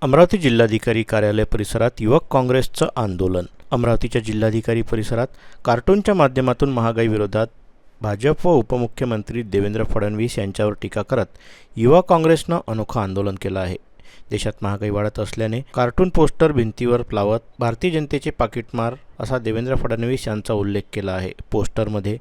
अमरावती जिल्हाधिकारी कार्यालय परिसरात युवक काँग्रेसचं आंदोलन। अमरावतीच्या जिल्हाधिकारी परिसरात कार्टूनच्या माध्यमातून महागाई विरोधात भाजप व उपमुख्यमंत्री देवेंद्र फडणवीस यांच्यावर टीका करत युवा काँग्रेसनं अनोखं आंदोलन केलं आहे। देशात महागाई वाढत असल्याने कार्टून पोस्टर भिंतीवर लावत भारतीय जनतेचे पाकिटमार असा देवेंद्र फडणवीस यांचा उल्लेख केला आहे। पोस्टरमध्ये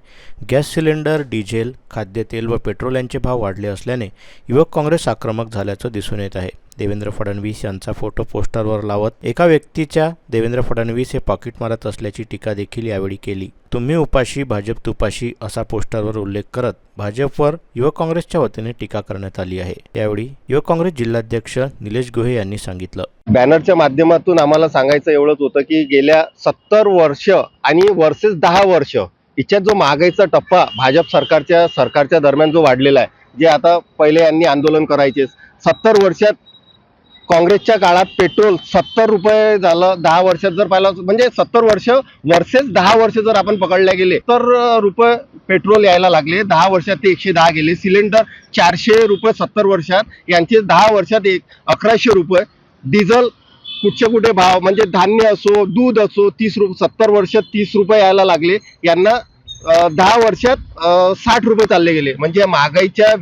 गॅस सिलेंडर, डिझेल, खाद्यतेल व पेट्रोल यांचे भाव वाढले असल्याने युवक काँग्रेस आक्रमक झाल्याचं दिसून येत आहे। देवेंद्र फडणवीस यांचा फोटो पोस्टरवर लावत एका व्यक्तीच्या देवेंद्र फडणवीस हे पाकिट मारत असल्याची टीका देखील यावेळी केली। तुम्ही उपाशी भाजप तुपाशी असा पोस्टरवर उल्लेख करत भाजपवर युवक काँग्रेसच्या वतीने टीका करण्यात आली आहे। त्यावेळी युवक काँग्रेस जिल्हाध्यक्ष निलेश गोहे यांनी सांगितलं, बॅनरच्या माध्यमातून आम्हाला सांगायचं एवढंच होतं की गेल्या 70 वर्ष आणि वर्सेस 10 वर्ष याच्यात जो महागाईचा टप्पा भाजप सरकारच्या दरम्यान जो वाढलेला आहे, जे आता पहिले यांनी आंदोलन करायचे 70 वर्षात काँग्रेसच्या काळात पेट्रोल 70 रुपये झालं। 10 वर्षात जर पाहिलं म्हणजे 70 वर्ष वर्सेस 10 वर्ष जर आपण पकडल्या गेले तर रुपये पेट्रोल यायला लागले। 10 वर्षात ते 110 गेले। सिलेंडर 400 रुपये 70 वर्षात, यांचे 10 वर्षात 1100 रुपये। डिझेल कुठे भाव म्हणजे धान्य असो दूध असो 30 रुपये 70 वर्षात 30 रुपये यायला लागले। यांना 10 वर्षात 60 रुपये चालले गेले। म्हणजे महागाईच्या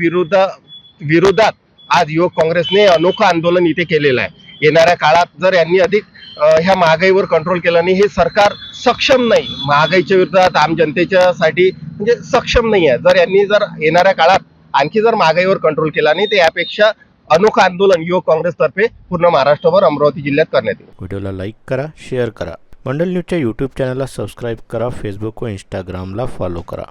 विरोधात आज युवक काँग्रेसने अनोखं आंदोलन इथे केलेलं आहे। येणाऱ्या काळात जर यांनी अधिक ह्या महागाईवर कंट्रोल केला नाही, हे सरकार सक्षम नाही, महागाईच्या विरोधात आम जनतेच्यासाठी म्हणजे सक्षम नाही आहे। जर यांनी येणाऱ्या काळात आणखी जर महागाईवर कंट्रोल केला नाही तर यापेक्षा अनोखं आंदोलन युवक काँग्रेसतर्फे पूर्ण महाराष्ट्रभर अमरावती जिल्ह्यात करण्यात येईल। व्हिडिओला लाईक करा, शेअर करा, मंडल न्यूजच्या यूट्यूब चॅनलला सबस्क्राईब करा, फेसबुक व इंस्टाग्रामला फॉलो करा।